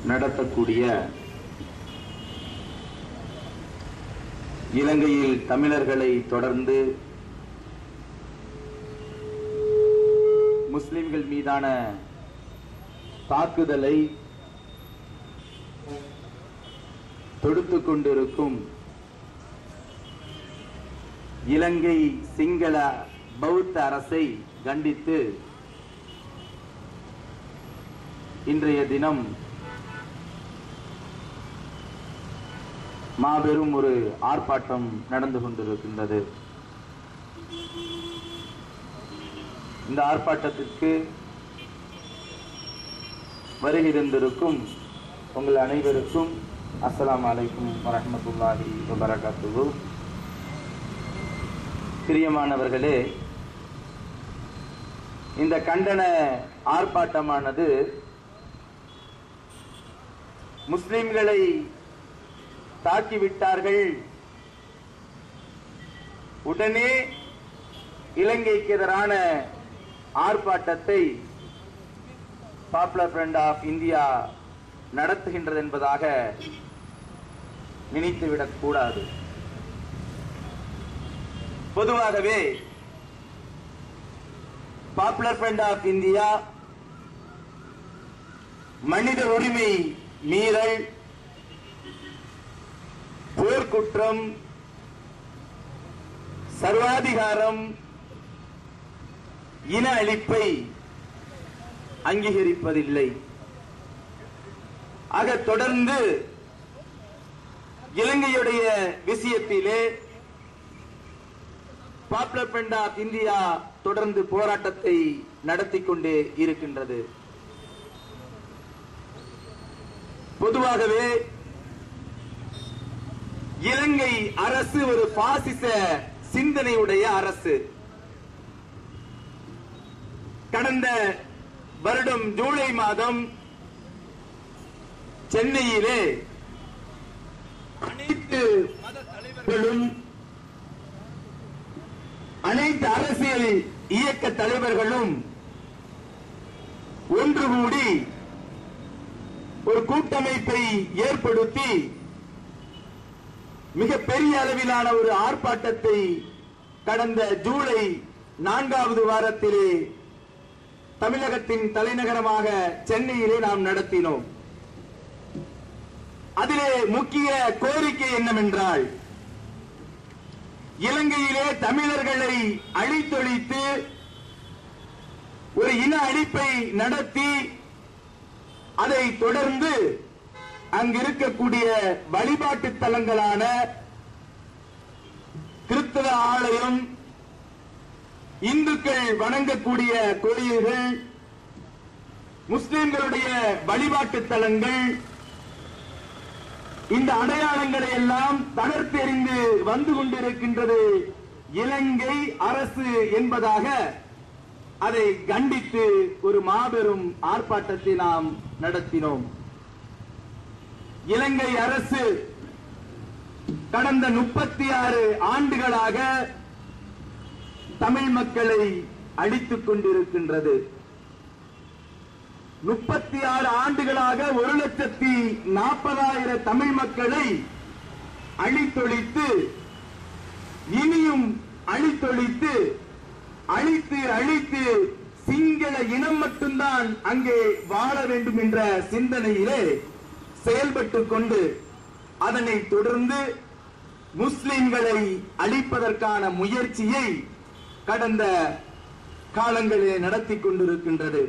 நடத்தக்கூடிய இலங்கையில் தமிழர்களை தொடர்ந்து முஸ்லிம்கள் மீதான தாக்குதலை தொடுத்துக் கொண்டிருக்கும் இலங்கை சிங்கள பௌத்த அரசை கண்டித்து இன்றைய தினம் மாபெரும் ஒரு ஆர்ப்பாட்டம் நடந்து கொண்டிருக்கின்றது. இந்த ஆர்ப்பாட்டத்திற்கு வருகின்றிருக்கும் உங்கள் அனைவருக்கும் அஸ்ஸலாமு அலைக்கும் வரஹ்மத்துல்லாஹி வபரகாத்துஹு. பிரியமானவர்களே, இந்த கண்டன ஆர்ப்பாட்டமானது முஸ்லிம்களை தாக்கிவிட்டார்கள், உடனே இலங்கைக்கு எதிரான ஆர்ப்பாட்டத்தை பாப்புலர் ஃப்ரண்ட் ஆஃப் இந்தியா நடத்துகின்றது என்பதாக நினைத்துவிடக் கூடாது. பொதுவாகவே பாப்புலர் ஃப்ரண்ட் ஆஃப் இந்தியா மனித உரிமை மீறல், போர்க்குற்றம், சர்வாதிகாரம், இன அழிப்பை அங்கீகரிப்பதில்லை. ஆக தொடர்ந்து இலங்கையுடைய விஷயத்திலே பாப்புலர் ஃப்ரண்ட் ஆஃப் இந்தியா தொடர்ந்து போராட்டத்தை நடத்தி கொண்டே இருக்கின்றது. பொதுவாகவே இலங்கை அரசு ஒரு பாசிச சிந்தனையுடைய அரசு. கடந்த வருடம் ஜூலை மாதம் சென்னையிலே அனைத்து மத தலைவர்களும், அனைத்து அரசியல் இயக்க தலைவர்களும் ஒன்று கூடி ஒரு கூட்டமைப்பை ஏற்படுத்தி மிக பெரிய அளவிலான ஒரு ஆர்ப்பாட்டத்தை கடந்த ஜூலை 4வது வாரத்திலே தமிழகத்தின் தலைநகரமாக சென்னையிலே நாம் நடத்தினோம். அதிலே முக்கிய கோரிக்கை என்னவென்றால், இலங்கையிலே தமிழர்களை அழித்தொழித்து ஒரு இன அழிப்பை நடத்தி அதை தொடர்ந்து அங்கிருக்கக்கூடிய வழிபாட்டு தலங்களான கிறிஸ்தவ ஆலயம், இந்துக்கள் வணங்கக்கூடிய கோயில்கள், முஸ்லிம்களுடைய வழிபாட்டு தலங்கள், இந்த அடையாளங்களை எல்லாம் தகர்த்தெறிந்து வந்து கொண்டிருக்கின்றது இலங்கை அரசு என்பதாக அதை கண்டித்து ஒரு மாபெரும் ஆர்ப்பாட்டத்தை நாம் நடத்தினோம். இலங்கை அரசு கடந்த 36 ஆண்டுகளாக தமிழ் மக்களை அழித்துக் கொண்டிருக்கின்றது. 36 ஆண்டுகளாக 1,40,000 தமிழ் மக்களை அழித்தொழித்து, இனியும் அழித்தொழித்து, அழித்து அழித்து சிங்கள இனம் மட்டும்தான் அங்கே வாழ வேண்டும் என்ற சிந்தனையிலே செயல்பட்டுக் கொண்டு அதனை தொடர்ந்து முஸ்லிம்களை அழிப்பதற்கான முயற்சியை கடந்த காலங்களிலே நடத்தி கொண்டிருக்கின்றது.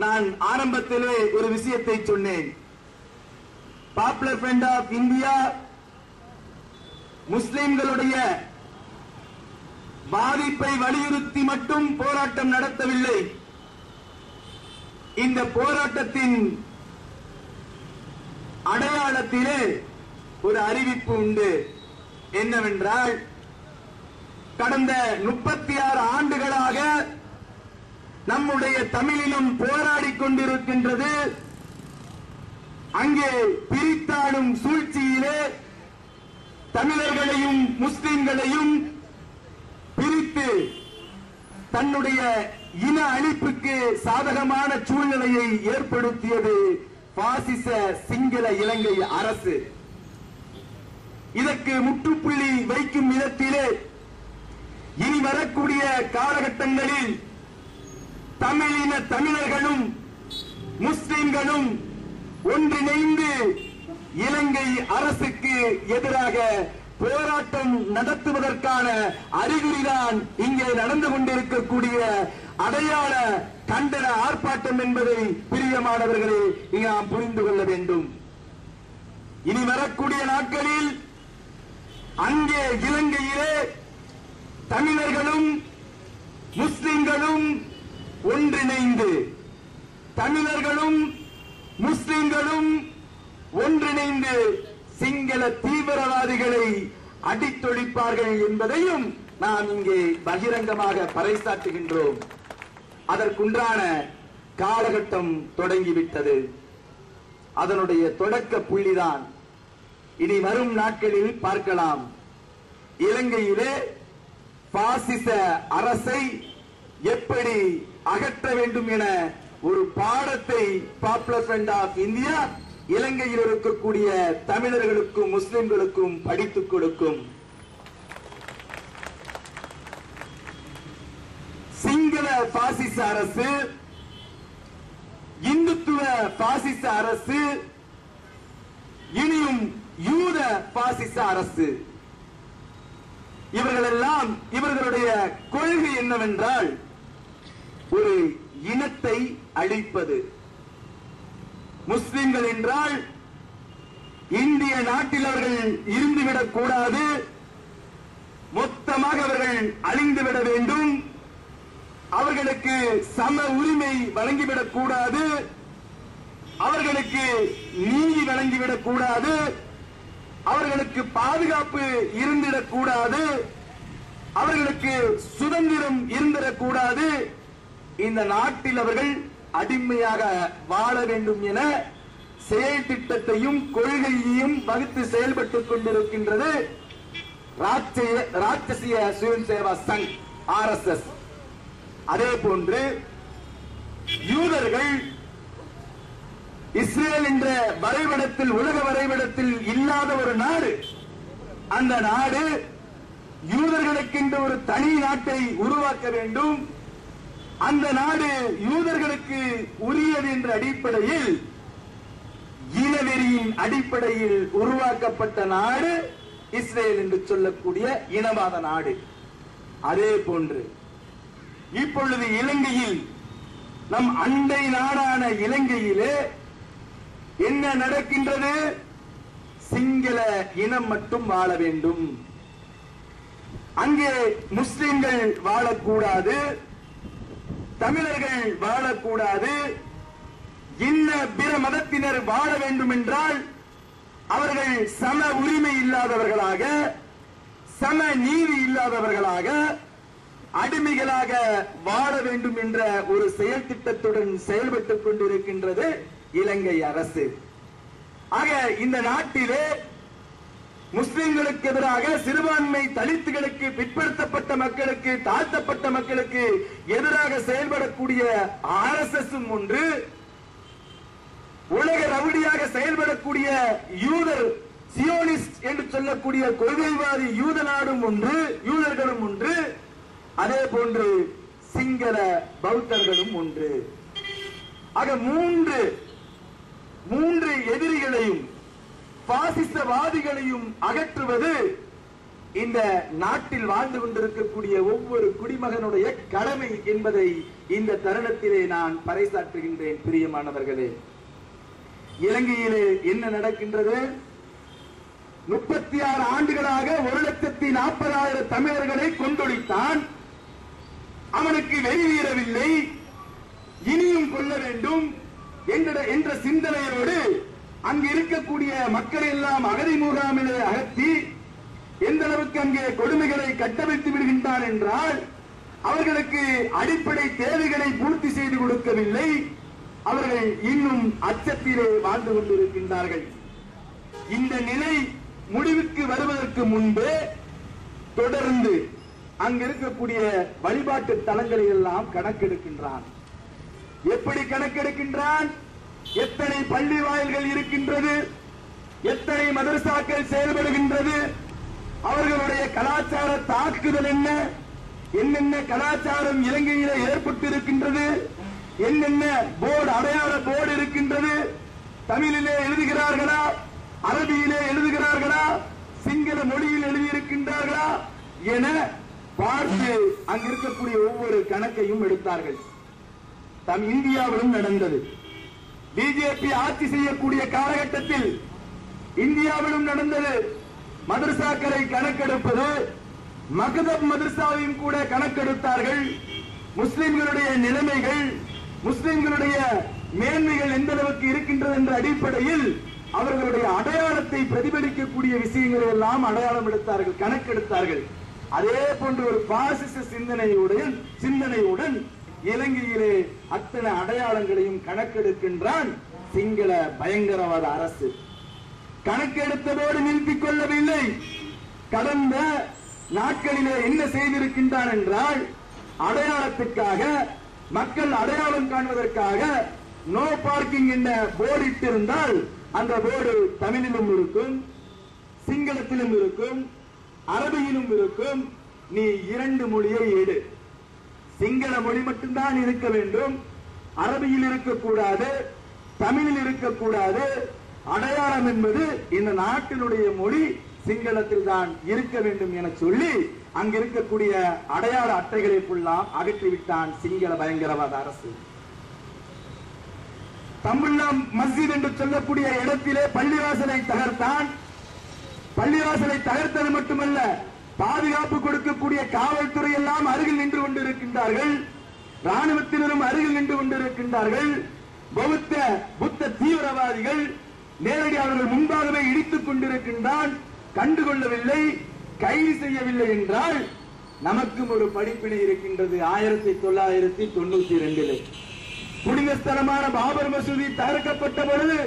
நான் ஆரம்பத்திலே ஒரு விஷயத்தை சொன்னேன். பாப்புலர் ஃப்ரண்ட் ஆஃப் இந்தியா முஸ்லிம்களுடைய பாதிப்பை வலியுறுத்தி மட்டும் போராட்டம் நடத்தவில்லை. இந்த போராட்டத்தின் அடையாளத்திலே ஒரு அறிவிப்பு உண்டு. என்னவென்றால், கடந்த 36 ஆண்டுகளாக நம்முடைய தமிழினம் போராடிக் கொண்டிருக்கின்றது. அங்கே பிரித்தாளும் சூழ்ச்சியிலே தமிழர்களையும் முஸ்லிம்களையும் பிரித்து தன்னுடைய இன அழிப்புக்கு சாதகமான சூழ்நிலையை ஏற்படுத்தியது பாசிச சிங்கள இலங்கை அரசு. இதற்கு முற்றுப்புள்ளி வைக்கும் விதத்திலே இனி வரக்கூடிய காலகட்டங்களில் தமிழர்களும் முஸ்லிம்களும் ஒன்றிணைந்து இலங்கை அரசுக்கு எதிராக போராட்டம் நடத்துவதற்கான அறிகுறிதான் இங்கே நடந்து கொண்டிருக்கக்கூடிய அடையாள கண்டன ஆர்ப்பாட்டம் என்பதை பிரியமானவர்களே இங்கே நாம் புரிந்து கொள்ள வேண்டும். இனி வரக்கூடிய நாட்களில் அங்கே இலங்கையிலே தமிழர்களும் முஸ்லிம்களும் ஒன்றிணைந்து சிங்கள தீவிரவாதிகளை அடித்தொழிப்பார்கள் என்பதையும் நாம் இங்கே பகிரங்கமாக பறைசாற்றுகின்றோம். அதற்குண்டான காலகட்டம் தொடங்கிவிட்டது. அதனுடைய தொடக்க புள்ளிதான் இனி வரும் நாட்களில் பார்க்கலாம். இலங்கையிலே பாசிச அரசை எப்படி அகற்ற வேண்டும் என ஒரு பாடத்தை பாப்புலர் ஃப்ரண்ட் ஆஃப் இந்தியா இலங்கையில் இருக்கக்கூடிய தமிழர்களுக்கும் முஸ்லிம்களுக்கும் படித்துக் கொடுக்கும். சிங்கள பாசிச அரசு, இந்துத்துவ பாசிச அரசு, இனியும் யூத பாசிச அரசு, இவர்களெல்லாம் இவர்களுடைய கொள்கை என்னவென்றால் ஒரு இனத்தை அழிப்பது. முஸ்லிம்கள் என்றால் இந்திய நாட்டில் அவர்கள் இருந்துவிடக் கூடாது, மொத்தமாக அவர்கள் அழிந்துவிட வேண்டும், அவர்களுக்கு சம உரிமை வழங்கிவிடக் கூடாது, அவர்களுக்கு நீதி வழங்கிவிடக் கூடாது, அவர்களுக்கு பாதுகாப்பு இருந்திடக் கூடாது, அவர்களுக்கு சுதந்திரம் இருந்திடக் கூடாது, இந்த நாட்டில் அவர்கள் அடிமையாக வாழ வேண்டும் என செயல் திட்டத்தையும் கொள்கையையும் வகுத்து செயல்பட்டுக் கொண்டிருக்கின்றது ராட்சசிய சுயம் சேவா சங் RSS. அதே போன்று யூதர்கள் இஸ்ரேல் என்ற வரைபடத்தில், உலக வரைபடத்தில் இல்லாத ஒரு நாடு. அந்த நாடு யூதர்களுக்கென்று ஒரு தனி நாட்டை உருவாக்க வேண்டும். அந்த நாடு யூதர்களுக்கு உரியது என்ற அடிப்படையில், இனவெறியின் அடிப்படையில் உருவாக்கப்பட்ட நாடு இஸ்ரேல் என்று சொல்லக்கூடிய இனவாத நாடு. அதே போன்று இப்பொழுது இலங்கையில், நம் அண்டை நாடான இலங்கையிலே என்ன நடக்கின்றது? சிங்கள இனம் மட்டும் வாழ வேண்டும், அங்கே முஸ்லிம்கள் வாழக்கூடாது, தமிழர்கள் வாழக்கூடாது, இன்ன பிற மதத்தினர் வாழ வேண்டும் என்றால் அவர்கள் சம உரிமை இல்லாதவர்களாக, சம நீதி இல்லாதவர்களாக, அடிமைகளாக வாழ வேண்டும் என்ற ஒரு செயல் திட்டத்துடன் செயல்பட்டுக் கொண்டிருக்கின்றது இலங்கை அரசு. ஆக இந்த நாட்டிலே முஸ்லிம்களுக்கு எதிராக, சிறுபான்மை தலித்துகளுக்கு, பிற்படுத்தப்பட்ட மக்களுக்கு, தாழ்த்தப்பட்ட மக்களுக்கு எதிராக செயல்படக்கூடிய RSS ஒன்று, உலக ரவுடியாக செயல்படக்கூடிய யூதர் சியோனிஸ்ட் என்று சொல்லக்கூடிய கொள்கைவாதி யூத நாடும் ஒன்று, யூதர்களும் ஒன்று, அதே போன்று சிங்கள பௌத்தர்களும் ஒன்று. ஆக மூன்று எதிரிகளையும் பாசிசவாதிகளையும் அகற்றுவது இந்த நாட்டில் வாழ்ந்து கொண்டிருக்கக்கூடிய ஒவ்வொரு குடிமகனுடைய கடமை என்பதை இந்த தருணத்திலே நான் பறைசாற்றுகின்றேன். பிரியமானவர்களே, இலங்கையிலே என்ன நடக்கின்றது? 36 ஆண்டுகளாக 1,40,000 தமிழர்களை கொண்டொழித்தான். அவனுக்கு வெளியேறவில்லை, இனியும் கொள்ள வேண்டும் என்ற சிந்தனையோடு அங்கு இருக்கக்கூடிய மக்களை எல்லாம் அகதி முகாமிலே அகற்றி எந்த அளவுக்கு அங்கே கொடுமைகளை கட்டமைத்து விடுகின்றான் என்றால், அவர்களுக்கு அடிப்படை தேவைகளை பூர்த்தி செய்து கொடுக்கவில்லை. அவர்கள் இன்னும் அச்சத்திலே வாழ்ந்து கொண்டிருக்கின்றார்கள். இந்த நிலை முடிவுக்கு வருவதற்கு முன்பே தொடர்ந்து அங்கு இருக்கக்கூடிய வழிபாட்டு தலங்களை எல்லாம் கணக்கெடுக்கின்றான். எப்படி கணக்கெடுக்கின்றான்? எத்தனை பள்ளி வாயில்கள் இருக்கின்றது, எத்தனை மதரசாக்கள் செயல்படுகின்றது, அவர்களுடைய கலாச்சார தாக்குதல் என்ன, என்னென்ன கலாச்சாரம் இலங்கையில ஏற்பட்டிருக்கின்றது, என்னென்ன போர்டு அடையாள போர்டு இருக்கின்றது, தமிழிலே எழுதுகிறார்களா, அரபியிலே எழுதுகிறார்களா, சிங்கள மொழியில் எழுதியிருக்கின்றார்களா என பார்த்து அங்கு இருக்கக்கூடிய ஒவ்வொரு கணக்கையும் எடுத்தார்கள். இந்தியாவிலும் நடந்தது. பிஜேபி ஆட்சி செய்யக்கூடிய காலகட்டத்தில் இந்தியாவிலும் நடந்தது. மதரசாக்களை கணக்கெடுப்பது, மக்தப் மதரசாவையும் கூட கணக்கெடுத்தார்கள். முஸ்லிம்களுடைய நிலைமைகள், முஸ்லிம்களுடைய மேன்மைகள் எந்த அளவுக்கு இருக்கின்றது என்ற அடிப்படையில் அவர்களுடைய அடையாளத்தை பிரதிபலிக்கக்கூடிய விஷயங்களை எல்லாம் அடையாளம் எடுத்தார்கள், கணக்கெடுத்தார்கள். அதே போன்ற ஒரு பாசிச சிந்தனையுடன் இலங்கையிலே அத்தனை அடையாளங்களையும் கணக்கெடுக்கின்றான் சிங்கள பயங்கரவாத அரசு. கணக்கெடுத்ததோடு நிறுத்திக் கொள்ளவில்லை. கடந்த நாட்களிலே என்ன செய்திருக்கின்றான் என்றால், அடையாளத்துக்காக, மக்கள் அடையாளம் காண்பதற்காக நோ பார்க்கிங் என்ற போர்டு இட்டிருந்தால் அந்த போர்டு தமிழிலும் இருக்கும், சிங்களத்திலும் இருக்கும், அரபியிலும் இருக்கும். நீ 2 மொழியை எடு, சிங்கள மொழி மட்டும்தான் இருக்க வேண்டும், அரபியில் இருக்கக்கூடாது, தமிழில் இருக்கக்கூடாது. அடையாளம் என்பது இந்த நாட்டினுடைய மொழி சிங்களத்தில் தான் இருக்க வேண்டும் என சொல்லி அங்க இருக்கக்கூடிய அடையாள அட்டைகளை எல்லாம் அகற்றிவிட்டான் சிங்கள பயங்கரவாத அரசு. தம்புல்லா மஸ்ஜித் என்று சொல்லக்கூடிய இடத்திலே பள்ளிவாசலை தகர்த்தான். பள்ளிவாசலை தகர்த்தது மட்டுமல்ல, பாதுகாப்பு கொடுக்கக்கூடிய காவல்துறை எல்லாம் அருகில் நின்று கொண்டிருக்கின்றார்கள், ராணுவத்தினரும் அருகில் நின்று கொண்டிருக்கின்றார்கள். புத்த தீவிரவாதிகள் நேரடி அவர்கள் முன்பாகவே இடித்துக் கொண்டிருக்கின்றான். கண்டுகொள்ளவில்லை, கைது செய்யவில்லை என்றால் நமக்கும் ஒரு படிப்பினை இருக்கின்றது. 1992 புனித ஸ்தலமான பாபர் மசூதி தகர்க்கப்பட்ட பொழுது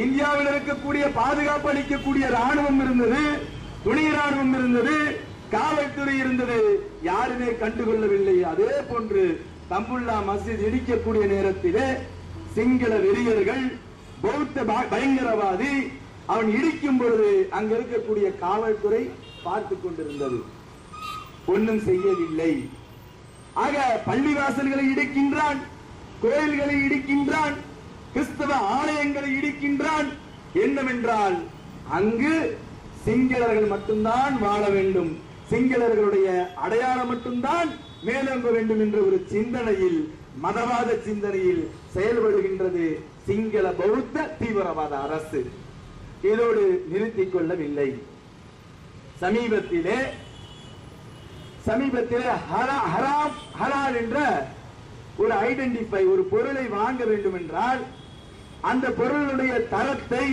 இந்தியாவில் இருக்கக்கூடிய பாதுகாப்பு அளிக்கக்கூடிய ராணுவம் இருந்தது, துணை ராணுவம் இருந்தது, காவல்துறை இருந்தது. யாருமே கண்டுகொள்ளவில்லை. அதே போன்று தம்புல்லா மஸ்ஜித் இடிக்கக்கூடிய நேரத்திலே சிங்கள வெறியர்கள், பௌத்த பயங்கரவாதி அவன் இடிக்கும் பொழுது அங்க இருக்கக்கூடிய காவல்துறை பார்த்துக் கொண்டிருந்தது, ஒன்றும் செய்யவில்லை. ஆக பள்ளிவாசல்களை இடிக்கின்றான், கோயில்களை இடிக்கின்றான், கிறிஸ்தவ ஆலயங்களை இடிக்கின்றான். என்னவென்றால் அங்கு சிங்களர்கள் மட்டும்தான் வாழ வேண்டும், சிங்களர்களுடைய அடையாளம் மட்டும்தான் மேலோங்க வேண்டும் என்ற ஒரு சிந்தனையில், மதவாத சிந்தனையில் செயல்படுகின்றது சிங்கள பௌத்த தீவிரவாத அரசு. இதோடு நிறுத்திக் கொள்ளவில்லை. சமீபத்திலே ஹராம் ஹலால் என்ற ஒரு ஐடென்டிஃபை, ஒரு பொருளை வாங்க வேண்டும் என்றால் அந்த பொருளுடைய தரத்தை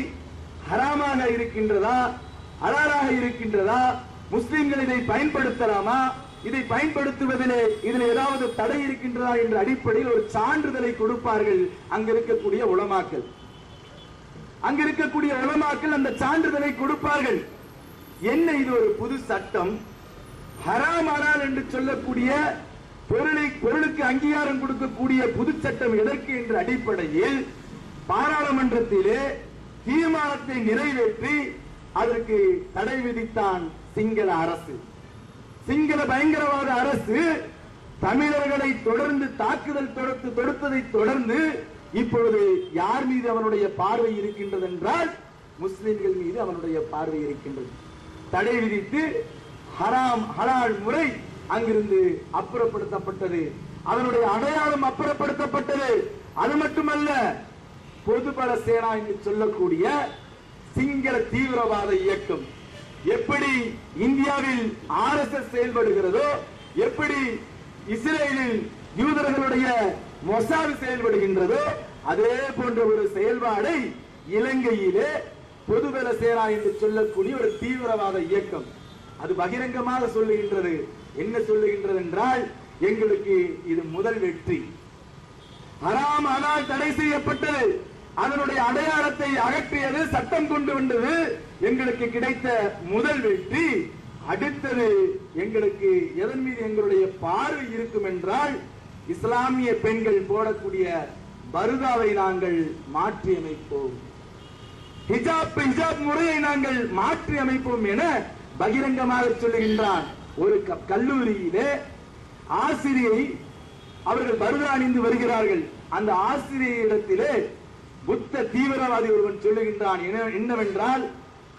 ஹராமாக இருக்கின்றதா, ஹலாலாக இருக்கின்றதா, முஸ்லிம்கள் இதை பயன்படுத்தலாமா, இதை பயன்படுத்துவதிலே இதில் ஏதாவது தடை இருக்கின்றதா என்ற அடிப்படையில் ஒரு சான்றிதழை கொடுப்பார்கள் அங்க இருக்கக்கூடிய உலமாக்கள். அந்த சான்றிதழை கொடுப்பார்கள். என்ன இது ஒரு புது சட்டம், ஹராம் ஹலால் என்று சொல்லக்கூடிய பொருளுக்கு அங்கீகாரம் கொடுக்கக்கூடிய புது சட்டம் எதற்கு என்ற அடிப்படையில் பாராளுமன்றத்திலே தீர்மானத்தை நிறைவேற்றி அதற்கு தடை விதித்தான் சிங்கள அரசு. சிங்கள பயங்கரவாத அரசு தமிழர்களை தொடர்ந்து தாக்குதல் தொடுத்ததை தொடர்ந்து இப்பொழுது யார் மீது அவனுடைய பார்வை இருக்கின்றது என்றால் முஸ்லிம்கள் மீது அவனுடைய பார்வை இருக்கின்றது. தடை விதித்து ஹராம் ஹலால் முறை அங்கிருந்து அப்புறப்படுத்தப்பட்டது, அதனுடைய அடையாளம் அப்புறப்படுத்தப்பட்டது. அது மட்டுமல்ல, பொதுபல சேனா என்று சொல்லக்கூடிய சிங்கள தீவிரவாத இயக்கம் எப்படி இந்தியாவில் RSS செயல்படுகிறதோ, எப்படி இஸ்ரேலில் யூதர்களுடைய மொசாத் செயல்படுகின்றதோ, அதே போன்ற ஒரு செயல்பாடை இலங்கையிலே பொதுபல சேனா என்று சொல்லக்கூடிய ஒரு தீவிரவாத இயக்கம் அது பகிரங்கமாக சொல்லுகின்றது. என்ன சொல்லுகின்றது என்றால், எங்களுக்கு இது முதல் வெற்றி. ஹராம் ஹலால் தடை செய்யப்பட்டது, அதனுடைய அடையாளத்தை அகற்றியது, சட்டம் கொண்டு வந்தது எங்களுக்கு கிடைத்த முதல் வெற்றி. அடுத்தது எங்களுக்கு எதன் மீது எங்களுடைய பார்வை இருக்கும் என்றால், இஸ்லாமிய பெண்கள் போடக்கூடிய பருதாவை நாங்கள் மாற்றி அமைப்போம், ஹிஜாப் முறையை நாங்கள் மாற்றி அமைப்போம் என பகிரங்கமாக சொல்லுகின்றான். ஒரு கல்லூரியிலே ஆசிரியை அவர்கள் பருதா அணிந்து வருகிறார்கள். அந்த ஆசிரியரிடத்திலே புத்த தீவிரவாதி ஒருவன் சொல்லுகின்றான் என்னவென்றால்,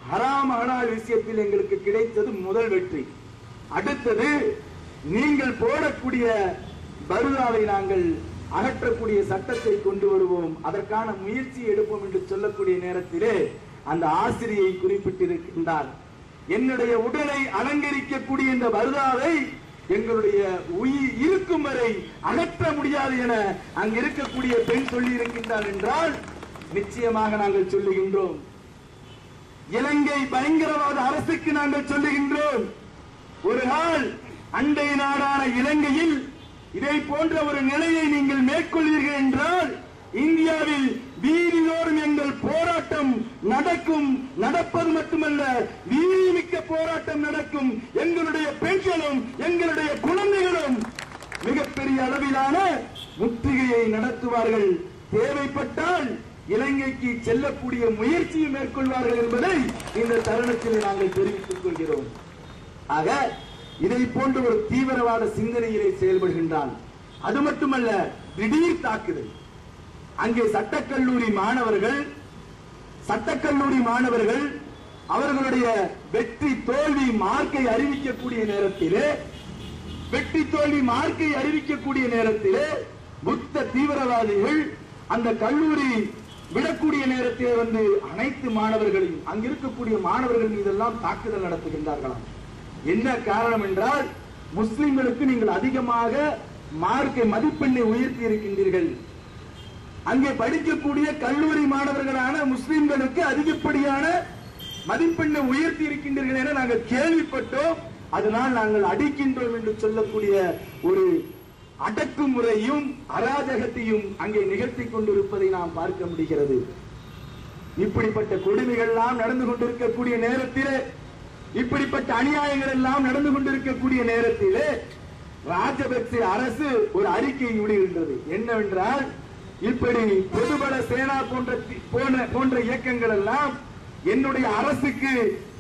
ஹராம் ஹலால் விஷயத்தில் எங்களுக்கு கிடைத்தது முதல் வெற்றி. அடுத்தது நீங்கள் போடக்கூடிய பருதாவை நாங்கள் அகற்றக்கூடிய சட்டத்தை கொண்டு வருவோம், அதற்கான முயற்சி எடுப்போம் என்று சொல்லக்கூடிய நேரத்திலே அந்த ஆசிரியை குறிப்பிட்டிருக்கின்றார், என்னுடைய உடலை அலங்கரிக்கக்கூடிய இந்த பருதாவை எங்களுடைய உயிர் இருக்கும் வரை அகற்ற முடியாது என அங்கு இருக்கக்கூடிய பெண் சொல்லி இருக்கின்றார் என்றால் நிச்சயமாக நாங்கள் சொல்லுகின்றோம், இலங்கை பயங்கரவாத அரசுக்கு நாங்கள் சொல்லுகின்றோம், ஒரு நாள் அண்டை நாடான இலங்கையில் இதை போன்ற ஒரு நிலையை நீங்கள் மேற்கொள்வீர்கள் என்றால் இந்தியாவில் வீதிதோறும் எங்கள் போராட்டம் நடக்கும், நடப்பது மட்டுமல்ல வீதிமிக்க போராட்டம் நடக்கும். எங்களுடைய பெண்களும் எங்களுடைய குழந்தைகளும் மிகப்பெரிய அளவிலான முற்றுகையை நடத்துவார்கள், தேவைப்பட்டால் இலங்கைக்கு செல்லக்கூடிய முயற்சியை மேற்கொள்வார்கள் என்பதை இந்த தருணத்தில் நாங்கள் தெரிவித்துக் கொள்கிறோம். ஆக இதை போன்ற ஒரு தீவிரவாத சிந்தனையிலே செயல்படுகின்றான். அது மட்டுமல்ல, திடீர் தாக்குதல். அங்கே சட்டக்கல்லூரி மாணவர்கள் அவர்களுடைய வெற்றி தோல்வி மார்க்கை அறிவிக்கக்கூடிய நேரத்திலே புத்த தீவிரவாதிகள் அந்த கல்லூரி விடக்கூடிய நேரத்திலே வந்து அனைத்து மாணவர்களையும் அங்கிருக்கக்கூடிய மாணவர்கள் மீதெல்லாம் தாக்குதல் நடத்துகின்றார்களாம். என்ன காரணம் என்றால், முஸ்லிம்களுக்கு நீங்கள் அதிகமாக மார்க்கை மதிப்பெண்ணை உயர்த்தி இருக்கின்றீர்கள், அங்கே படிக்கக்கூடிய கல்லூரி மாணவர்களான முஸ்லிம்களுக்கு அதிகப்படியான மதிப்பெண்ணை உயர்த்தி இருக்கின்றீர்கள் என நாங்கள் கேள்விப்பட்டோம், அதனால் நாங்கள் அடிக்கின்றோம் என்று சொல்லக்கூடிய ஒரு அடக்குமுறையும் அராஜகத்தையும் அங்கே நிகழ்த்தி கொண்டிருப்பதை நாம் பார்க்க முடிகிறது. இப்படிப்பட்ட கொடுமைகள் எல்லாம் நடந்து கொண்டிருக்கக்கூடிய நேரத்திலே, இப்படிப்பட்ட அநியாயங்கள் எல்லாம் நடந்து கொண்டிருக்கக்கூடிய நேரத்திலே ராஜபக்சே அரசு ஒரு அறிக்கையை விடுகின்றது. என்னவென்றால், இப்படி பொதுபல சேனா போன்ற இயக்கங்கள் எல்லாம் என்னுடைய அரசுக்கு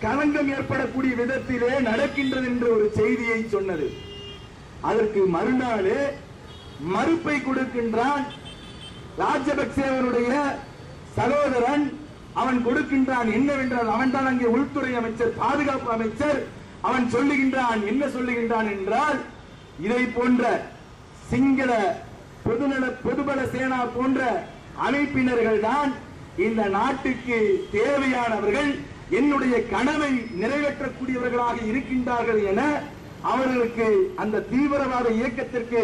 களங்கம் ஏற்படக்கூடிய விதத்திலே நடக்கின்றது என்ற ஒரு செய்தியை சொன்னது. அதற்கு மறுநாள் மறுப்பை கொடுக்கின்றான் ராஜபக்சேவனுடைய சகோதரன். அவன் கொடுக்கின்றான் என்னவென்றால், அவன் தான் அங்கே உள்துறை அமைச்சர், பாதுகாப்பு அமைச்சர். அவன் சொல்லுகின்றான், என்ன சொல்லுகின்றான் என்றால், இதை போன்ற சிங்கள பொதுபல சேனா போன்ற அமைப்பினர்கள் தான் இந்த நாட்டுக்கு தேவையானவர்கள், என்னுடைய கனவை நிறைவேற்றக்கூடியவர்களாக இருக்கின்றார்கள் என அவர்களுக்கு அந்த தீவிரவாத இயக்கத்திற்கு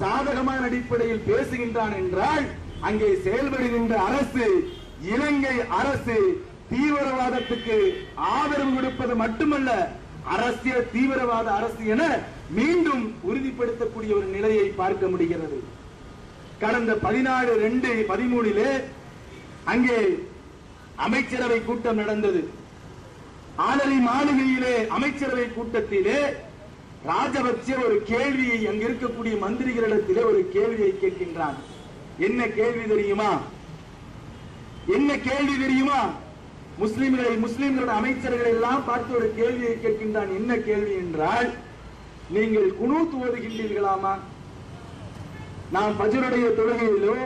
சாதகமான அடிப்படையில் பேசுகின்றான் என்றால், அங்கே செயல்படுகின்ற அரசு, இலங்கை அரசு தீவிரவாதத்துக்கு ஆதரவு கொடுப்பது மட்டுமல்ல, அரசியல் தீவிரவாத அரசு என மீண்டும் உறுதிப்படுத்தக்கூடிய ஒரு நிலையை பார்க்க முடிகிறது. கடந்த 14/2/13 அங்கே அமைச்சரவை கூட்டம் நடந்தது. ஆலரி மாளிகையிலே அமைச்சரவை கூட்டத்திலே ராஜபக்சே ஒரு கேள்வியை அங்க இருக்கக்கூடிய மந்திரிகளிடத்திலே ஒரு கேள்வியை கேட்கின்றான். என்ன கேள்வி தெரியுமா? முஸ்லிம்களோட அமைச்சர்கள் எல்லாம் பார்த்து ஒரு கேள்வியை கேட்கின்றான். என்ன கேள்வி என்றால், நீங்கள் குனூத் ஓதுகின்றீர்களாமா? நாம் ஃபஜ்ருடைய தொழுகையிலோ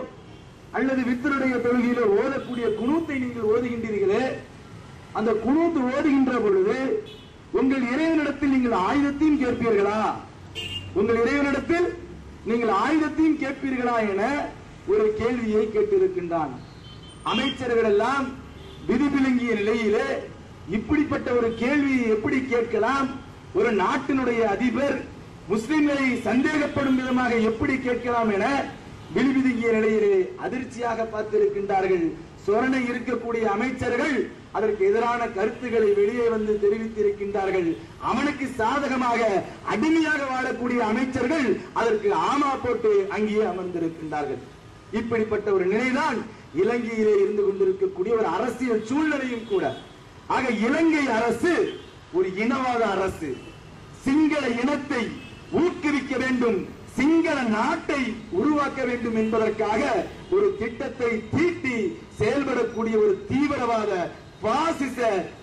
அல்லது வித்ருடைய தொழுகையிலோ ஓதக்கூடிய குனூத்தை நீங்கள் ஓதுகின்றீர்களே, அந்த குனூத் ஓதுகின்ற பொழுது உங்கள் இறைவனிடத்தில் நீங்கள் ஆயுதத்தையும் கேட்பீர்களா? என ஒரு கேள்வியை கேட்டிருக்கின்றான். அமைச்சர்கள் எல்லாம் விதிவிலங்கிய நிலையிலே இப்படிப்பட்ட ஒரு கேள்வியை எப்படி கேட்கலாம்? ஒரு நாட்டினுடைய அதிபர் முஸ்லிம்களை சந்தேகப்படும் விதமாக எப்படி கேட்கலாம் என விதிவிலங்கிய நிலையிலே அதிர்ச்சியாக பார்த்திருக்கின்றார்கள். சொரணை இருக்கக்கூடிய அமைச்சர்கள் அதற்கு எதிரான கருத்துக்களை வெளியே வந்து தெரிவித்திருக்கின்றார்கள். அவனுக்கு சாதகமாக அடிமையாக வாழக்கூடிய அமைச்சர்கள் அதற்கு ஆமா போட்டு அங்கேயே அமர்ந்திருக்கின்றார்கள். இப்படிப்பட்ட ஒரு நிலைதான் இலங்கையிலே இருந்து கொண்டிருக்கக்கூடிய ஒரு அரசியல் சூழ்நிலையும் கூட. ஆக இலங்கை அரசு ஒரு இனவாத அரசு. சிங்கள இனத்தை ஊக்குவிக்க வேண்டும், சிங்கள நாட்டை உருவாக்க வேண்டும் என்பதற்காக ஒரு திட்டத்தை தீட்டி செயல்படக்கூடிய ஒரு தீவிரவாத பாசிச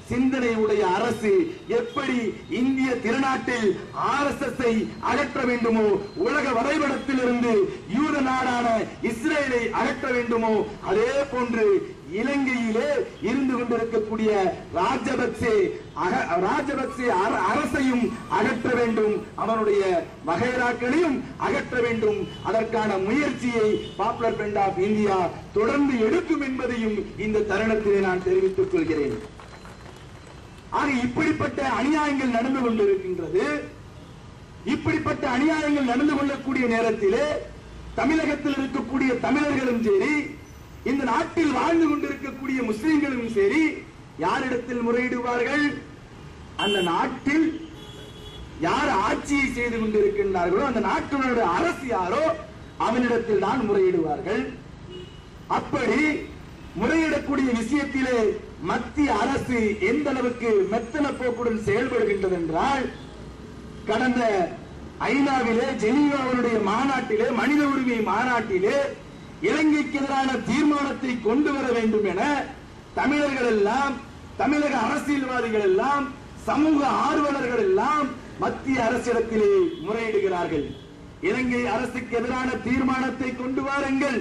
சிந்தனையுடைய அரசு எப்படி இந்திய திருநாட்டில் RSS அகற்ற வேண்டுமோ, உலக வரைபடத்தில் இருந்து யூத நாடான இஸ்ரேலை அகற்ற வேண்டுமோ, அதே போன்று இலங்கையிலே இருந்து கொண்டிருக்கக்கூடிய ராஜபக்சே அரசையும் அகற்ற வேண்டும், அவனுடைய வகைராக்களையும் அகற்ற வேண்டும். அதற்கான முயற்சியை பாப்புலர் ஃப்ரண்ட் ஆஃப் இந்தியா தொடர்ந்து எடுக்கும் என்பதையும் இந்த தருணத்திலே நான் தெரிவித்துக் கொள்கிறேன். ஆக இப்படிப்பட்ட அநியாயங்கள் நடந்து கொண்டிருக்கின்றது. இப்படிப்பட்ட அநியாயங்கள் நடந்து கொள்ளக்கூடிய நேரத்திலே தமிழகத்தில் இருக்கக்கூடிய தமிழர்களும் சரி, இந்த நாட்டில் வாழ்ந்து கொண்டிருக்கக்கூடிய முஸ்லிம்களும் சரி, யாரிடத்தில் முறையிடுவார்கள்? அந்த நாட்டில் யார் ஆட்சியை செய்து கொண்டிருக்கின்றார்களோ, அந்த நாட்டினுடைய அரசு யாரோ அவனிடத்தில் தான் முறையிடுவார்கள். அப்படி முறையிடக்கூடிய விஷயத்திலே மத்திய அரசு எந்த அளவுக்கு மெத்தன போக்குடன் செயல்படுகின்றது என்றால், கடந்த ஐநாவிலே ஜெனீவாவுடைய மாநாட்டிலே, மனித உரிமை மாநாட்டிலே இலங்கைக்கு எதிரான தீர்மானத்தை கொண்டு வர வேண்டும் என தமிழர்கள் எல்லாம், தமிழக அரசியல்வாதிகள் எல்லாம், சமூக ஆர்வலர்கள் எல்லாம் மத்திய அரசிடத்திலே முறையிடுகிறார்கள். இலங்கை அரசுக்கு எதிரான தீர்மானத்தை கொண்டு வாருங்கள்.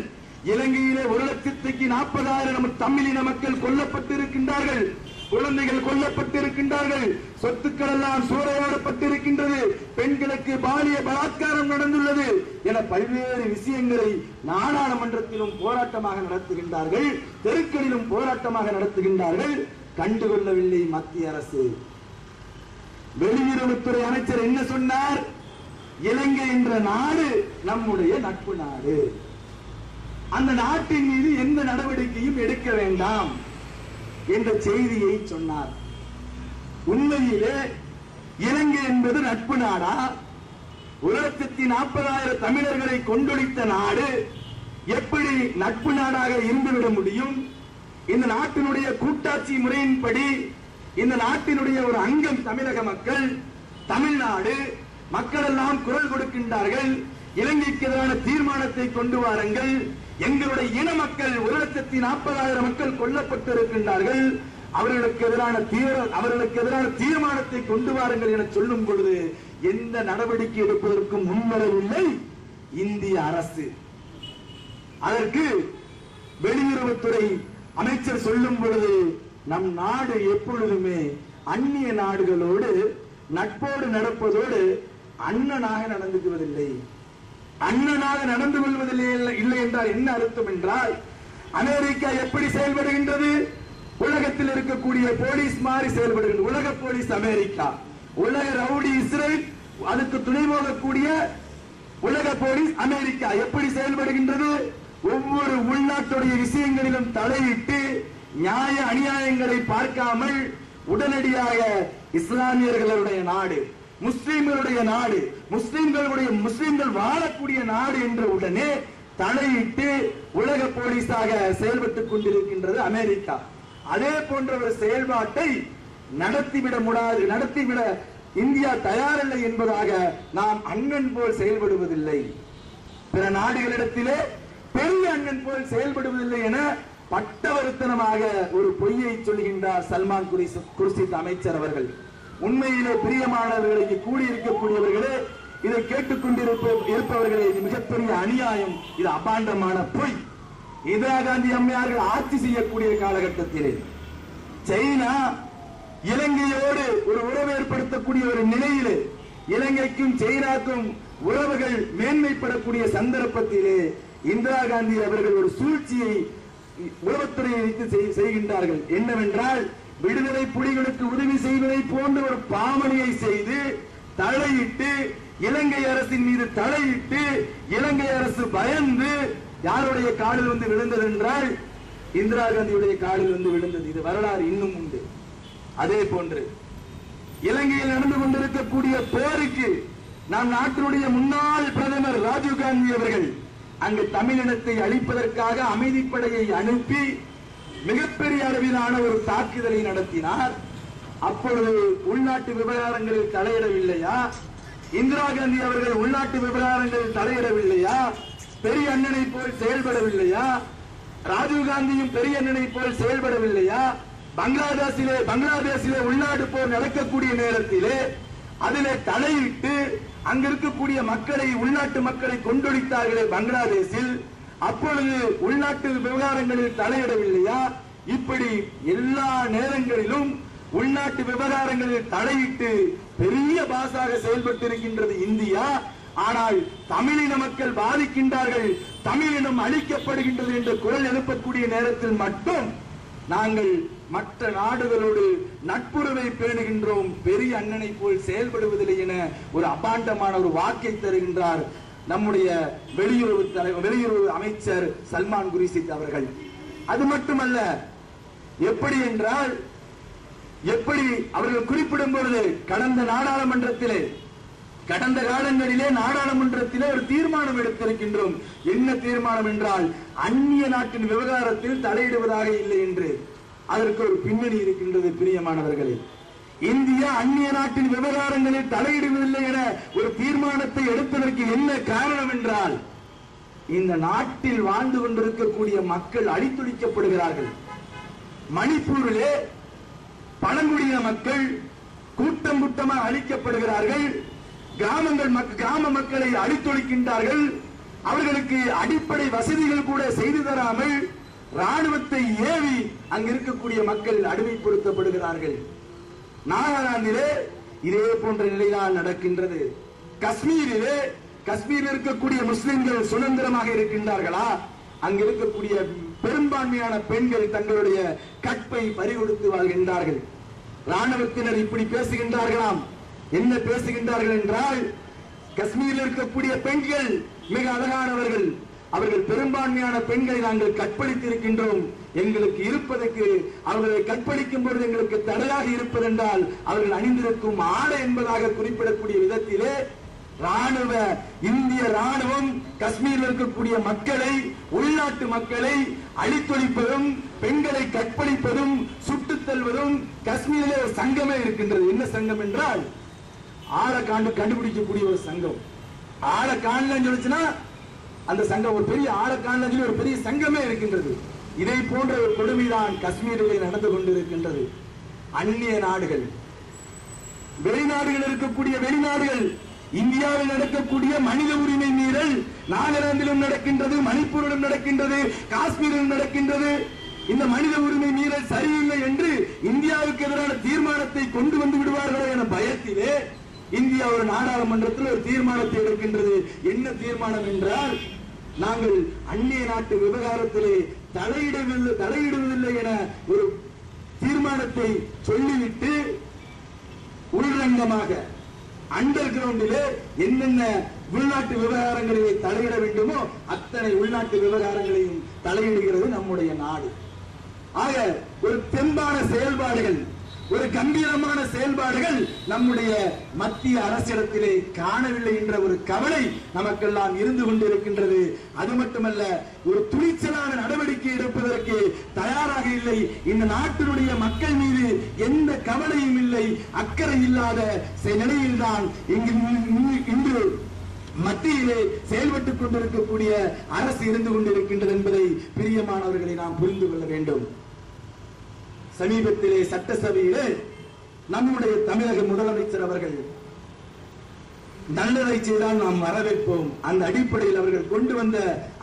இலங்கையிலே 1,40,000 தமிழின மக்கள் கொல்லப்பட்டிருக்கின்றார்கள், குழந்தைகள் கொல்லப்பட்டிருக்கின்றார்கள், சொத்துக்கள் எல்லாம் சூறையாடப்பட்டிருக்கின்றது, பெண்களுக்கு பாலிய பலாத்காரம் நடந்துள்ளது என பல்வேறு விஷயங்களை நாடாளுமன்றத்திலும் போராட்டமாக நடத்துகின்றார்கள், தெருக்களிலும் போராட்டமாக நடத்துகின்றார்கள். கண்டுகொள்ளவில்லை மத்திய அரசு. வெளியுறவுத்துறை அமைச்சர் என்ன சொன்னார்? இலங்கை என்ற நாடு நம்முடைய நட்பு நாடு, அந்த நாட்டின் மீது எந்த நடவடிக்கையும் எடுக்க வேண்டாம் என்ற செய்தியை சொன்னார். உண்மையிலே இலங்கை என்பது நட்பு நாடா? 1,40,000 தமிழர்களை கொண்டொழித்த நாடு எப்படி நட்பு நாடாக இருந்துவிட முடியும்? இந்த நாட்டினுடைய கூட்டாட்சி முறையின்படி இந்த நாட்டினுடைய ஒரு அங்கம் தமிழக மக்கள், தமிழ்நாடு மக்கள் எல்லாம் குரல் கொடுக்கின்றார்கள். இலங்கைக்கு எதிரான தீர்மானத்தை கொண்டு வாருங்கள், எங்களுடைய இன மக்கள் 1,40,000 மக்கள் கொல்லப்பட்டிருக்கின்றார்கள், அவர்களுக்கு எதிரான தீர்மானத்தை கொண்டு வாருங்கள் என சொல்லும் பொழுது எந்த நடவடிக்கை எடுப்பதற்கு முன்வரவில்லை இந்திய அரசு. அதற்கு வெளியுறவுத்துறை அமைச்சர் சொல்லும் பொழுது, நம் நாடு எப்பொழுதுமே அந்நிய நாடுகளோடு நட்போடு நடப்பதோடு அண்ணனாக நடந்துக்குவதில்லை. அண்ணனாக நடந்து கொள்வதில்லை இல்லை என்றால் என்ன அர்த்தம் என்றால், அமெரிக்கா எப்படி செயல்படுகின்றது? உலகத்தில் இருக்கக்கூடிய போலீஸ் மாதிரி செயல்படுகின்றது. உலக போலீஸ் அமெரிக்கா, உலக ரவுடி இஸ்ரேல், அதுக்கு துணை போகக்கூடிய உலக போலீஸ் அமெரிக்கா எப்படி செயல்படுகின்றது? ஒவ்வொரு உள்நாட்டுடைய விஷயங்களிலும் தலையிட்டு நியாய அநியாயங்களை பார்க்காமல் உடனடியாக இஸ்லாமியர்களுடைய நாடு, முஸ்லிம்களுடைய நாடு, முஸ்லிம்கள் வாழக்கூடிய நாடு என்ற உடனே தலையிட்டு உலக போலீஸாக செயல்பட்டுக் கொண்டிருக்கின்றது அமெரிக்கா. அதே போன்ற ஒரு செயல்பாட்டை நடத்திவிட இந்தியா தயாரில்லை என்பதாக நாம் அண்ணன் போல் செயல்படுவதில்லை, பிற நாடுகளிடத்திலே பெரிய அண்ணன் போல் செயல்படுவதில்லை என பட்டவர்த்தனமாக ஒரு பொய்யை சொல்கின்றார் சல்மான் குர்ஷித் அமைச்சர் அவர்கள். உண்மையிலே பிரியமானவர்களுக்கு கூடியிருக்கக்கூடியவர்களே, இதை கேட்டுக்கொண்டிருப்பவர்களே, இது மிகப்பெரிய அநியாயம், இது அபாண்டமான பொய். இந்திரா காந்தி அம்மையார்கள் ஆட்சி செய்யக்கூடிய காலகட்டத்திலே சைனா இலங்கையோடு ஒரு உறவு ஏற்படுத்தக்கூடிய ஒரு நிலையிலே, இலங்கைக்கும் சைனாக்கும் உறவுகள் மேன்மைப்படக்கூடிய சந்தர்ப்பத்திலே இந்திரா காந்தி அவர்கள் ஒரு சூழ்ச்சியை உளவுத்துறையை வைத்து செய்கின்றார்கள். என்னவென்றால், விடுதலை புலிகளுக்கு உதவி செய்வதை போன்ற ஒரு பாவனையை செய்து தலையிட்டு இலங்கை அரசின் மீது தலையிட்டு இலங்கை அரசு பயந்து யாருடைய காலில் வந்து விழுந்தது என்றால் இந்திரா காந்தியுடைய காலில் வந்து விழுந்தது. இது வரலாறு இன்னும் உண்டு. அதே போன்று இலங்கையில் நடந்து கொண்டிருக்கக்கூடிய போருக்கு நம் நாட்டினுடைய முன்னாள் பிரதமர் ராஜீவ் காந்தி அவர்கள் அங்கு தமிழினத்தை அழிப்பதற்காக அமைதிப்படையை அனுப்பி மிகப்பெரிய அளவிலான ஒரு தாக்குதலை நடத்தினார். அப்பொழுது உள்நாட்டு விவகாரங்களில் தலையிடவில்லையா? இந்திரா காந்தி அவர்கள் உள்நாட்டு விவகாரங்களில் தலையிடவில்லையா? பெரிய அண்ணனை போல் செயல்படவில்லையா? ராஜீவ் காந்தியும் பெரிய அண்ணனை போல் செயல்படவில்லையா? பங்களாதேசிலே உள்நாட்டு போர் நடக்கக்கூடிய நேரத்திலே அதிலே தலையிட்டு அங்க இருக்கக்கூடிய மக்களை, உள்நாட்டு மக்களை கொண்டொழித்தார்களே பங்களாதேசில், அப்பொழுது உள்நாட்டு விவகாரங்களில் தலையிடவில்லையா? இப்படி எல்லா நேரங்களிலும் உள்நாட்டு விவகாரங்களில் தலையிட்டு பெரிய பாசாக செயல்பட்டிருக்கின்றது இந்தியா. ஆனால் தமிழின மக்கள் பாதிக்கின்றார்கள், தமிழினம் அழிக்கப்படுகின்றது என்ற குரல் எழுப்பக்கூடிய நேரத்தில் மட்டும் நாங்கள் மற்ற நாடுகளோடு நட்புறவை பேணுகின்றோம், பெரிய அண்ணனை போல் செயல்படுவதில்லை என ஒரு அபாண்டமான ஒரு வாக்கை தருகின்றார் நம்முடைய வெளியுறவு அமைச்சர் சல்மான் குரேஷித் அவர்கள். அது மட்டுமல்ல, எப்படி என்றால், எப்படி அவர்கள் குறிப்பிடும் பொழுது கடந்த காலங்களிலே நாடாளுமன்றத்திலே ஒரு தீர்மானம் எடுத்திருக்கின்றோம். என்ன தீர்மானம் என்றால், அந்நிய நாட்டின் விவகாரத்தில் தலையிடுவதாக இல்லை என்று. அதற்கு ஒரு பின்னணி இருக்கின்றது பிரியமானவர்களே. இந்தியா அந்நிய நாட்டின் விவகாரங்களில் தலையிடுவதில்லை என ஒரு தீர்மானத்தை எடுப்பதற்கு என்ன காரணம் என்றால், இந்த நாட்டில் வாழ்ந்து கொண்டிருக்கக்கூடிய மக்கள் அழித்தொழிக்கப்படுகிறார்கள். மணிப்பூரிலே பழங்குடியின மக்கள் கூட்டம் கூட்டமாக அழிக்கப்படுகிறார்கள். கிராம மக்களை அழித்தொழிக்கின்றார்கள். அவர்களுக்கு அடிப்படை வசதிகள் கூட செய்து தராமல் ராணுவத்தை ஏவி அங்கு இருக்கக்கூடிய மக்கள் அடிமைப்படுத்தப்படுகிறார்கள். நாகாலாந்திலே இதே போன்ற நிலைதான் நடக்கின்றது. காஷ்மீரில் இருக்கக்கூடிய முஸ்லிம்கள் சுதந்திரமாக இருக்கின்றார்களா? அங்கு இருக்கக்கூடிய பெரும்பான்மையான பெண்கள் தங்களுடைய கற்பை பறிகொடுத்து வாழ்கின்றார்கள். ராணுவத்தினர் இப்படி பேசுகின்றார்களாம். என்ன பேசுகின்றார்கள் என்றால், காஷ்மீரில் இருக்கக்கூடிய பெண்கள் மிக அழகானவர்கள், அவர்கள் பெரும்பான்மையான பெண்களை நாங்கள் கற்பழித்திருக்கின்றோம், எங்களுக்கு இருப்பதற்கு அவர்களை கற்பழிக்கும் பொழுது எங்களுக்கு தடையாக இருப்பதென்றால் அவர்கள் அணிந்திருக்கும் ஆடை என்பதாக குறிப்பிடக்கூடிய விதத்திலே இந்திய ராணுவம் காஷ்மீரில் இருக்கக்கூடிய மக்களை, உள்நாட்டு மக்களை அழித்தொழிப்பதும், பெண்களை கற்பழிப்பதும், சுட்டுத் தள்ளுவதும் காஷ்மீரிலே ஒரு சங்கமே இருக்கின்றது. என்ன சங்கம் என்றால், ஆழக்காண்டு கண்டுபிடிக்கக்கூடிய ஒரு சங்கம். ஆழக்காண்டு சொல்லுச்சுன்னா அந்த சங்கம் ஒரு பெரிய ஆழக்காண்டு ஒரு பெரிய சங்கமே இருக்கின்றது. இதை போன்ற ஒரு கொடுமைதான் காஷ்மீரிலே நடந்து கொண்டிருக்கின்றது. அந்நிய நாடுகள், வெளிநாடுகள் இருக்கக்கூடிய வெளிநாடுகள் இந்தியாவில் நடக்கக்கூடிய மனித உரிமை மீறல் நாகாலாந்திலும் நடக்கின்றது, மணிப்பூரிலும் நடக்கின்றது, காஷ்மீரிலும் நடக்கின்றது. இந்த மனித உரிமை மீறல் சரியில்லை என்று இந்தியாவுக்கு எதிரான தீர்மானத்தை கொண்டு வந்து விடுவார்களோ என பயத்திலே இந்தியா ஒரு நாடாளுமன்றத்தில் ஒரு தீர்மானத்தை எடுக்கின்றது. என்ன தீர்மானம் என்றால், நாங்கள் அந்நிய நாட்டு விவகாரத்திலே தலையிடுவதில்லை என ஒரு தீர்மானத்தை சொல்லிவிட்டு உள்ரங்கமாக அண்டர் கிரவுண்டிலே என்னென்ன உள்நாட்டு விவகாரங்களிலே தலையிட வேண்டுமோ அத்தனை உள்நாட்டு விவகாரங்களையும் தலையிடுகிறது நம்முடைய நாடு. ஆக ஒரு தெம்பான செயல்பாடுகள், ஒரு கம்பீரமான செயல்பாடுகள் நம்முடைய மத்திய அரசிடத்திலே காணவில்லை என்ற ஒரு கவலை நமக்கெல்லாம் இருந்து கொண்டிருக்கின்றது. அது மட்டுமல்ல, ஒரு துணிச்சலான நடவடிக்கை எடுப்பதற்கு தயாராக இல்லை. இந்த நாட்டினுடைய மக்கள் மீது எந்த கவலையும் இல்லை, அக்கறை இல்லாத நிலையில்தான் இன்று மத்தியிலே செயல்பட்டுக் கொண்டிருக்கக்கூடிய அரசு இருந்து கொண்டிருக்கின்றது என்பதை பிரியமானவர்களை நாம் புரிந்து கொள்ள வேண்டும். சமீபத்திலே சட்டசபையிலே நம்முடைய தமிழக முதலமைச்சர் அவர்கள் நல்லதை செய்தால் நாம் வரவேற்போம், அந்த அடிப்படையில் அவர்கள் கொண்டு வந்த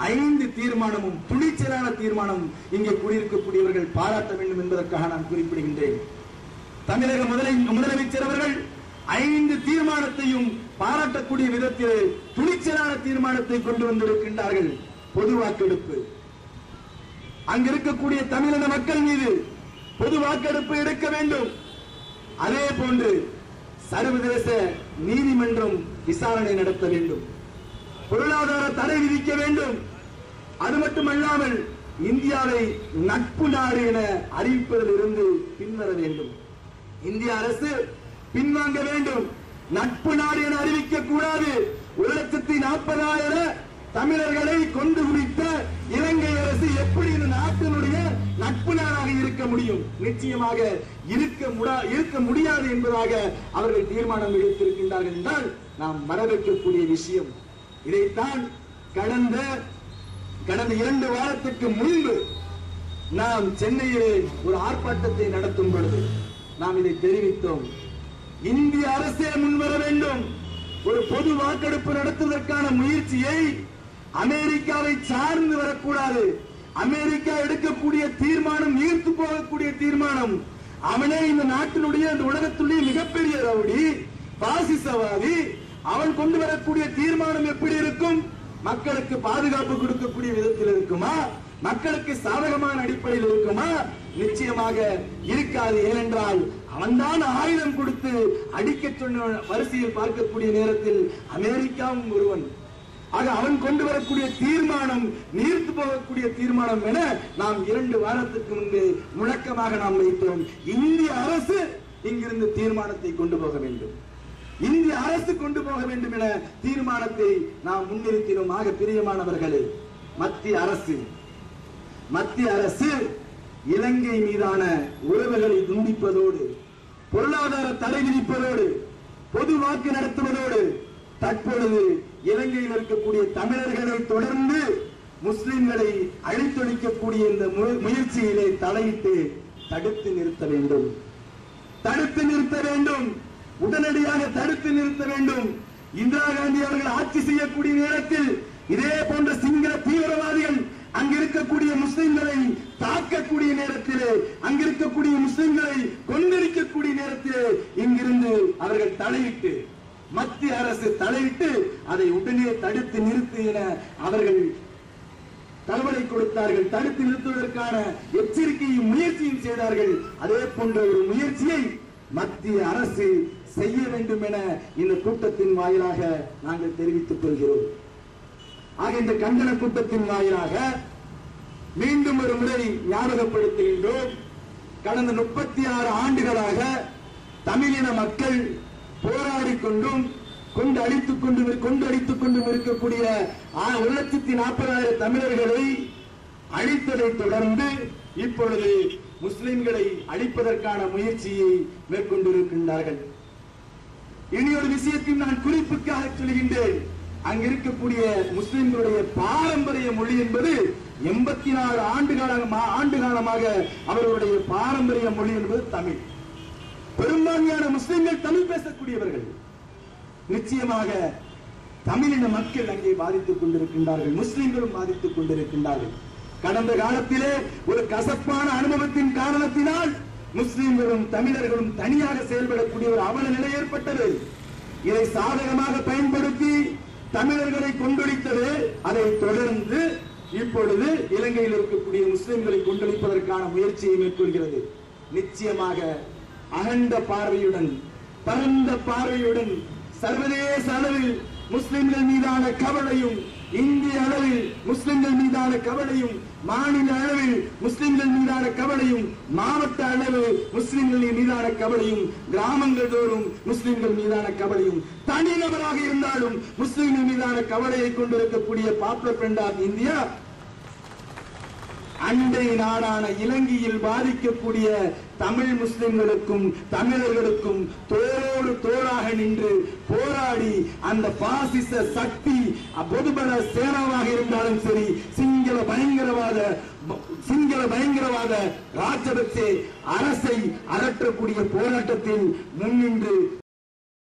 5 தீர்மானமும் துணிச்சலான தீர்மானம் இங்கே கூடியிருக்கக்கூடியவர்கள் பாராட்ட வேண்டும் என்பதற்காக நான் குறிப்பிடுகின்றேன். தமிழக முதலமைச்சர் அவர்கள் 5 தீர்மானத்தையும் பாராட்டக்கூடிய விதத்தில் துணிச்சலான தீர்மானத்தை கொண்டு வந்திருக்கின்றார்கள். பொது வாக்கெடுப்பு, அங்கிருக்கக்கூடிய தமிழக மக்கள் மீது பொது வாக்கெடுப்பு எடுக்க வேண்டும். அதே போன்று சர்வதேச நீதிமன்றம் விசாரணை நடத்த வேண்டும், பொருளாதார தடை விதிக்க வேண்டும். அது மட்டுமல்லாமல் இந்தியாவை நட்பு நாடு என அறிவிப்பதில் இருந்து பின்வர வேண்டும். இந்திய அரசு பின்வாங்க வேண்டும். நட்பு நாடு என அறிவிக்க கூடாது. 1,40,000 தமிழர்களை கொண்டு குவித்த இலங்கை அரசு எப்படி இந்த நாட்டினுடைய நட்பு நாடாக இருக்க முடியும். நிச்சயமாக இருக்க முடியாது என்பதாக அவர்கள் தீர்மானம் எடுத்திருக்கின்றார்கள் என்றால் நாம் வரவேற்கக்கூடிய விஷயம். இதைத்தான் கடந்த 2 வாரத்துக்கு முன்பு நாம் சென்னையிலே ஒரு ஆர்ப்பாட்டத்தை நடத்தும் பொழுது நாம் இதை தெரிவித்தோம். இந்திய அரசே முன்வர வேண்டும். ஒரு பொது வாக்கெடுப்பு நடத்துவதற்கான முயற்சியை அமெரிக்காவை சார்ந்து வரக்கூடாது. அமெரிக்கா எடுக்கக்கூடிய தீர்மானம் ஈர்த்து போகக்கூடிய தீர்மானம். அவனே இந்த நாட்டினுடைய இந்த உலகத்துடைய மிகப்பெரிய ரவுடி, பாசிசவாதி. அவன் கொண்டு வரக்கூடிய தீர்மானம் எப்படி இருக்கும்? மக்களுக்கு பாதுகாப்பு கொடுக்கக்கூடிய விதத்தில் இருக்குமா? மக்களுக்கு சாதகமான அடிப்படையில் இருக்குமா? நிச்சயமாக இருக்காது. ஏனென்றால் அவன்தான் ஆயுதம் கொடுத்து அடிக்க சொன்ன வரிசையில் பார்க்கக்கூடிய நேரத்தில் அமெரிக்காவும் ஒருவன். ஆக அவன் கொண்டு வரக்கூடிய தீர்மானம் நீர்த்து போகக்கூடிய தீர்மானம் என நாம் 2 வாரத்துக்கு முன்பு முழக்கமாக நாம் வைத்தோம். இந்திய அரசு இங்கிருந்து தீர்மானத்தை கொண்டு போக வேண்டும். இந்திய அரசு கொண்டு போக வேண்டும் என தீர்மானத்தை நாம் முன்னிறுத்தினோம். ஆக பிரியமானவர்களே, மத்திய அரசு இலங்கை மீதான உறவுகளை துண்டிப்பதோடு, பொருளாதார தடை விதிப்பதோடு, பொது வாக்கு நடத்துவதோடு, தற்பொழுது இலங்கையில் இருக்கக்கூடிய தமிழர்களை தொடர்ந்து முஸ்லிம்களை அழித்தொழிக்கக்கூடிய இந்த முயற்சியிலே தலையிட்டு தடுத்து நிறுத்த வேண்டும். உடனடியாக தடுத்து நிறுத்த வேண்டும். இந்திரா காந்தி அவர்கள் ஆட்சி செய்யக்கூடிய நேரத்தில் இதே போன்ற சிங்கள தீவிரவாதிகள் அங்கிருக்கக்கூடிய முஸ்லிம்களை தாக்கக்கூடிய நேரத்திலே, அங்கிருக்கக்கூடிய முஸ்லிம்களை கொந்தளிக்கக்கூடிய நேரத்திலே இங்கிருந்து அவர்கள் தலையிட்டு, மத்திய அரசு தலையிட்டு அதை உடனே தடுத்து நிறுத்து என அவர்கள் தகவலை கொடுத்தார்கள். தடுத்து நிறுத்துவதற்கான எச்சரிக்கையும் முயற்சியும் செய்தார்கள். அதே போன்ற ஒரு முயற்சியை மத்திய அரசு செய்ய வேண்டும் என இந்த கூட்டத்தின் வாயிலாக நாங்கள் தெரிவித்துக் கொள்கிறோம். ஆக இந்த கண்டன கூட்டத்தின் வாயிலாக மீண்டும் ஒரு முறை ஞாபகப்படுத்துகின்றோம். கடந்த 36 ஆண்டுகளாக தமிழின மக்கள் போராடிக் கொண்டும் கொண்டடித்துக் கொண்டும் இருக்கக்கூடிய 1,40,000 தமிழர்களை அழித்ததை தொடர்ந்து இப்பொழுது முஸ்லிம்களை அழிப்பதற்கான முயற்சியை மேற்கொண்டிருக்கின்றார்கள். இனி ஒரு விஷயத்தையும் நான் குறிப்புக்காக சொல்கின்றேன். அங்க இருக்கக்கூடிய முஸ்லிம்களுடைய பாரம்பரிய மொழி என்பது 84 ஆண்டு காலமாக அவர்களுடைய பாரம்பரிய மொழி என்பது தமிழ். பெரும்பான்மையான முஸ்லிம்கள் தமிழ் பேசக்கூடியவர்கள். நிச்சயமாக தமிழின மக்கள் அங்கே பாதித்துக் கொண்டிருக்கின்றார்கள், முஸ்லிம்களும் பாதித்துக் கொண்டிருக்கின்றார்கள். கடந்த காலத்திலே ஒரு கசப்பான அனுபவத்தின் காரணத்தினால் முஸ்லிம்களும் தமிழர்களும் தனியாக செயல்படக்கூடிய ஒரு அவல நிலை ஏற்பட்டது. இதை சாதகமாக பயன்படுத்தி தமிழர்களை கொண்டொழித்தது. அதை தொடர்ந்து இப்பொழுது இலங்கையில் இருக்கக்கூடிய முஸ்லிம்களை கொண்டொழிப்பதற்கான முயற்சியை மேற்கொள்கிறது. நிச்சயமாக அகண்ட பார்வையுடன், பரந்த பார்வையுடன் சர்வதேச அளவில் முஸ்லிம்கள் மீதான கவலையும், இந்திய அளவில் முஸ்லிம்கள் மீதான கவலையும், மாநில அளவில் முஸ்லிம்கள் மீதான கவலையும், மாவட்ட அளவில் முஸ்லிம்கள் மீதான கவலையும், கிராமங்கள் தோறும் முஸ்லிம்கள் மீதான கவலையும், தனிநபராக இருந்தாலும் முஸ்லிம்கள் மீதான கவலையை கொண்டிருக்கக்கூடிய பாப்புலர் ஃப்ரண்ட் ஆஃப் இந்தியா அண்டை நாடான இலங்கையில் பாதிக்கக்கூடிய தமிழ் முஸ்லிம்களுக்கும் தமிழர்களுக்கும் தோளோடு தோளாக நின்று போராடி அந்த பாசிச சக்தி பொதுபல சேனாவாக இருந்தாலும் சரி, சிங்கள பயங்கரவாத ராஜபக்சே அரசை அகற்றக்கூடிய போராட்டத்தில் முன்னின்று